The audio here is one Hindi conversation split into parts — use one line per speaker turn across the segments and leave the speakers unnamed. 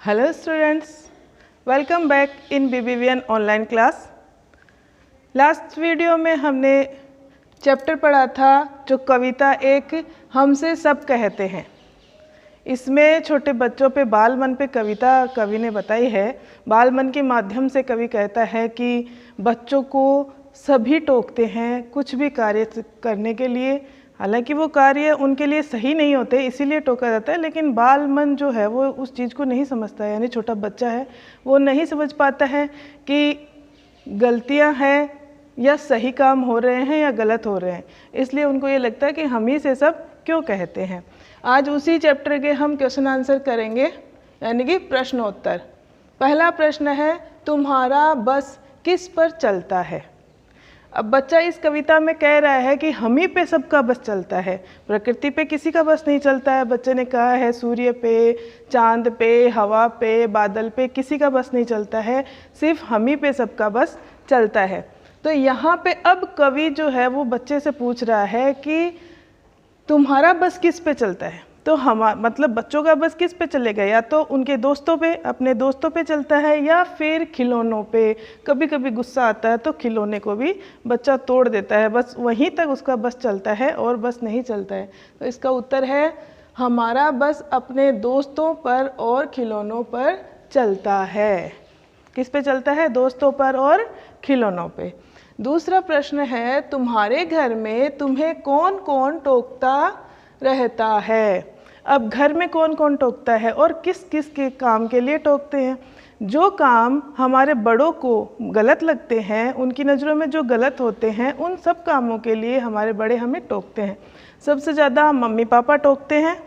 Hello students, welcome back in BBVN online class. Last video में हमने चैप्टर पढ़ा था जो कविता एक हमसे सब कहते हैं। इसमें छोटे बच्चों पे बाल मन पे कविता कवि ने बताई है। बाल मन के माध्यम से कवि कहता है कि बच्चों को सभी टोकते हैं कुछ भी कार्य करने के लिए, हालांकि वो कार्य उनके लिए सही नहीं होते इसीलिए टोका जाता है, लेकिन बाल मन जो है वो उस चीज़ को नहीं समझता है। यानी छोटा बच्चा है वो नहीं समझ पाता है कि गलतियां हैं या सही काम हो रहे हैं या गलत हो रहे हैं, इसलिए उनको ये लगता है कि हम ही से सब क्यों कहते हैं। आज उसी चैप्टर के हम क्वेश्चन आंसर करेंगे, यानी कि प्रश्नोत्तर। पहला प्रश्न है, तुम्हारा बस किस पर चलता है। अब बच्चा इस कविता में कह रहा है कि हम ही पे सबका बस चलता है, प्रकृति पे किसी का बस नहीं चलता है। बच्चे ने कहा है सूर्य पे, चांद पे, हवा पे, बादल पे किसी का बस नहीं चलता है, सिर्फ हम ही पे सबका बस चलता है। तो यहाँ पे अब कवि जो है वो बच्चे से पूछ रहा है कि तुम्हारा बस किस पे चलता है। तो मतलब बच्चों का बस किस पे चलेगा, या तो उनके दोस्तों पे, अपने दोस्तों पे चलता है, या फिर खिलौनों पे। कभी कभी गुस्सा आता है तो खिलौने को भी बच्चा तोड़ देता है, बस वहीं तक उसका बस चलता है और बस नहीं चलता है। तो इसका उत्तर है हमारा बस अपने दोस्तों पर और खिलौनों पर चलता है। किस पे चलता है? दोस्तों पर और खिलौनों पे। दूसरा प्रश्न है, तुम्हारे घर में तुम्हें कौन कौन टोकता रहता है। अब घर में कौन कौन टोकता है और किस किस के काम के लिए टोकते हैं। जो काम हमारे बड़ों को गलत लगते हैं, उनकी नज़रों में जो गलत होते हैं, उन सब कामों के लिए हमारे बड़े हमें टोकते हैं। सबसे ज़्यादा मम्मी पापा टोकते हैं,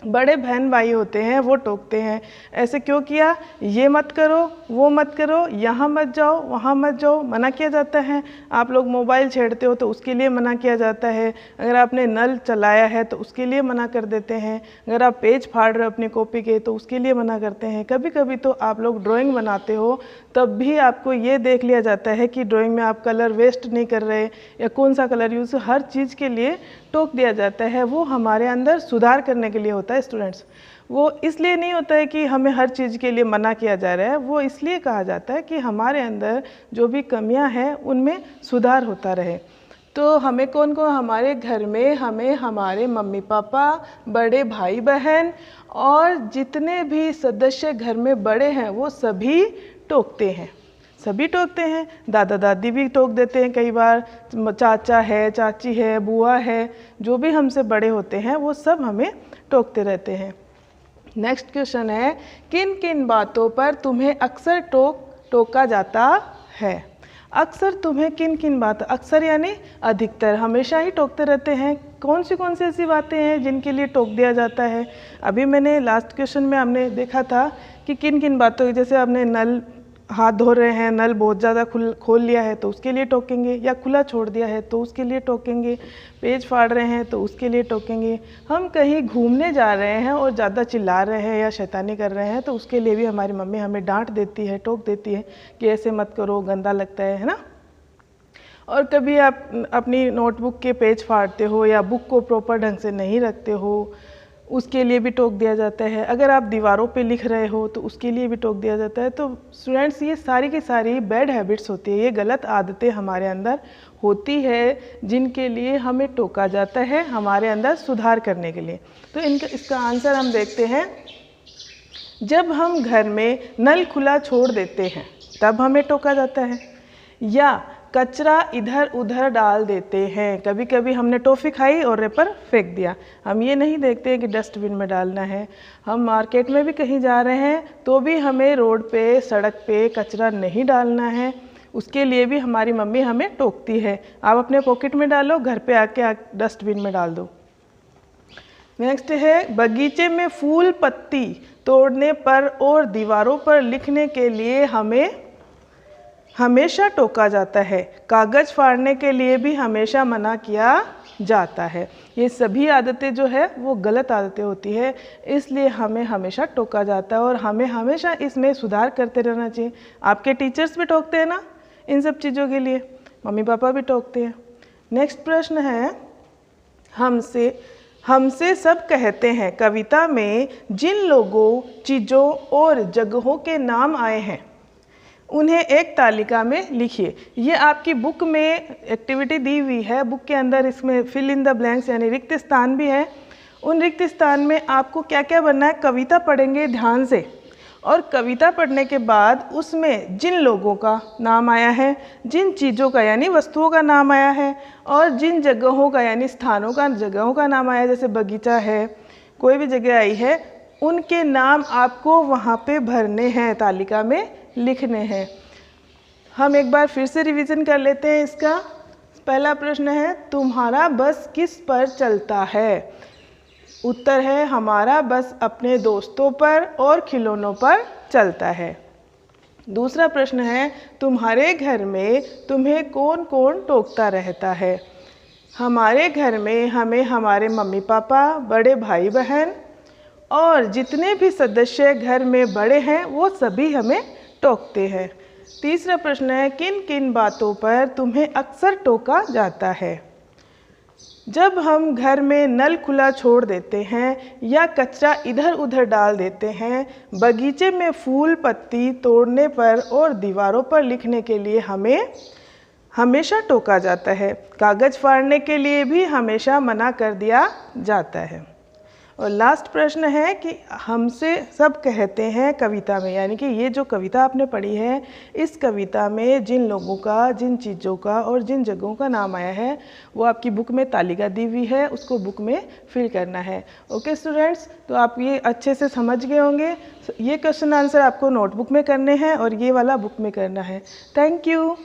बड़े बहन भाई होते हैं वो टोकते हैं। ऐसे क्यों किया, ये मत करो, वो मत करो, यहाँ मत जाओ, वहाँ मत जाओ, मना किया जाता है। आप लोग मोबाइल छेड़ते हो तो उसके लिए मना किया जाता है। अगर आपने नल चलाया है तो उसके लिए मना कर देते हैं। अगर आप पेज फाड़ रहे हो अपनी कॉपी के तो उसके लिए मना करते हैं। कभी कभी तो आप लोग ड्राइंग बनाते हो तब भी आपको ये देख लिया जाता है कि ड्राइंग में आप कलर वेस्ट नहीं कर रहे या कौन सा कलर यूज़, हर चीज़ के लिए टोक दिया जाता है। वो हमारे अंदर सुधार करने के लिए होता है स्टूडेंट्स। वो इसलिए नहीं होता है कि हमें हर चीज़ के लिए मना किया जा रहा है, वो इसलिए कहा जाता है कि हमारे अंदर जो भी कमियां हैं उनमें सुधार होता रहे। तो हमें कौन कौन, हमारे घर में हमें हमारे मम्मी पापा, बड़े भाई बहन और जितने भी सदस्य घर में बड़े हैं वो सभी टोकते हैं। सभी टोकते हैं, दादा दादी भी टोक देते हैं, कई बार चाचा है, चाची है, बुआ है, जो भी हमसे बड़े होते हैं वो सब हमें टोकते रहते हैं। नेक्स्ट क्वेश्चन है, किन किन बातों पर तुम्हें अक्सर टोका जाता है। अक्सर तुम्हें किन किन बात, अक्सर यानी अधिकतर, हमेशा ही टोकते रहते हैं। कौन सी ऐसी बातें हैं जिनके लिए टोक दिया जाता है। अभी मैंने लास्ट क्वेश्चन में हमने देखा था कि किन किन बातों, जैसे आपने नल, हाथ धो रहे हैं, नल बहुत ज़्यादा खोल लिया है तो उसके लिए टोकेंगे, या खुला छोड़ दिया है तो उसके लिए टोकेंगे, पेज फाड़ रहे हैं तो उसके लिए टोकेंगे, हम कहीं घूमने जा रहे हैं और ज़्यादा चिल्ला रहे हैं या शैतानी कर रहे हैं तो उसके लिए भी हमारी मम्मी हमें डांट देती है, टोक देती है कि ऐसे मत करो, गंदा लगता है ना। और कभी आप अपनी नोटबुक के पेज फाड़ते हो या बुक को प्रॉपर ढंग से नहीं रखते हो, उसके लिए भी टोक दिया जाता है। अगर आप दीवारों पे लिख रहे हो तो उसके लिए भी टोक दिया जाता है। तो स्टूडेंट्स, ये सारी की सारी बैड हैबिट्स होती है, ये गलत आदतें हमारे अंदर होती है जिनके लिए हमें टोका जाता है, हमारे अंदर सुधार करने के लिए। तो इसका आंसर हम देखते हैं। जब हम घर में नल खुला छोड़ देते हैं तब हमें टोका जाता है, या कचरा इधर उधर डाल देते हैं। कभी कभी हमने टॉफ़ी खाई और रेपर फेंक दिया, हम ये नहीं देखते कि डस्टबिन में डालना है। हम मार्केट में भी कहीं जा रहे हैं तो भी हमें रोड पे, सड़क पे कचरा नहीं डालना है, उसके लिए भी हमारी मम्मी हमें टोकती है। आप अपने पॉकेट में डालो, घर पे आके डस्टबिन में डाल दो। नेक्स्ट है, बगीचे में फूल पत्ती तोड़ने पर और दीवारों पर लिखने के लिए हमें हमेशा टोका जाता है। कागज़ फाड़ने के लिए भी हमेशा मना किया जाता है। ये सभी आदतें जो है वो गलत आदतें होती है, इसलिए हमें हमेशा टोका जाता है और हमें हमेशा इसमें सुधार करते रहना चाहिए। आपके टीचर्स भी टोकते हैं ना इन सब चीज़ों के लिए, मम्मी पापा भी टोकते हैं। नेक्स्ट प्रश्न है, हमसे हमसे सब कहते हैं कविता में जिन लोगों, चीज़ों और जगहों के नाम आए हैं उन्हें एक तालिका में लिखिए। ये आपकी बुक में एक्टिविटी दी हुई है। बुक के अंदर इसमें फिल इन द ब्लैंक्स यानी रिक्त स्थान भी है। उन रिक्त स्थान में आपको क्या क्या बनना है, कविता पढ़ेंगे ध्यान से, और कविता पढ़ने के बाद उसमें जिन लोगों का नाम आया है, जिन चीज़ों का यानी वस्तुओं का नाम आया है, और जिन जगहों का यानी स्थानों का, जगहों का नाम आया है, जैसे बगीचा है, कोई भी जगह आई है, उनके नाम आपको वहाँ पे भरने हैं, तालिका में लिखने हैं। हम एक बार फिर से रिवीजन कर लेते हैं इसका। पहला प्रश्न है, तुम्हारा बस किस पर चलता है? उत्तर है, हमारा बस अपने दोस्तों पर और खिलौनों पर चलता है। दूसरा प्रश्न है, तुम्हारे घर में तुम्हें कौन कौन टोकता रहता है? हमारे घर में हमें हमारे मम्मी पापा, बड़े भाई बहन और जितने भी सदस्य घर में बड़े हैं वो सभी हमें टोकते हैं। तीसरा प्रश्न है, किन किन बातों पर तुम्हें अक्सर टोका जाता है? जब हम घर में नल खुला छोड़ देते हैं या कचरा इधर उधर डाल देते हैं, बगीचे में फूल पत्ती तोड़ने पर और दीवारों पर लिखने के लिए हमें हमेशा टोका जाता है। कागज़ फाड़ने के लिए भी हमेशा मना कर दिया जाता है। और लास्ट प्रश्न है कि हमसे सब कहते हैं कविता में, यानी कि ये जो कविता आपने पढ़ी है, इस कविता में जिन लोगों का, जिन चीज़ों का और जिन जगहों का नाम आया है वो आपकी बुक में तालिका दी हुई है, उसको बुक में फिल करना है। ओके स्टूडेंट्स, तो आप ये अच्छे से समझ गए होंगे। ये क्वेश्चन आंसर आपको नोटबुक में करने हैं और ये वाला बुक में करना है। Thank you.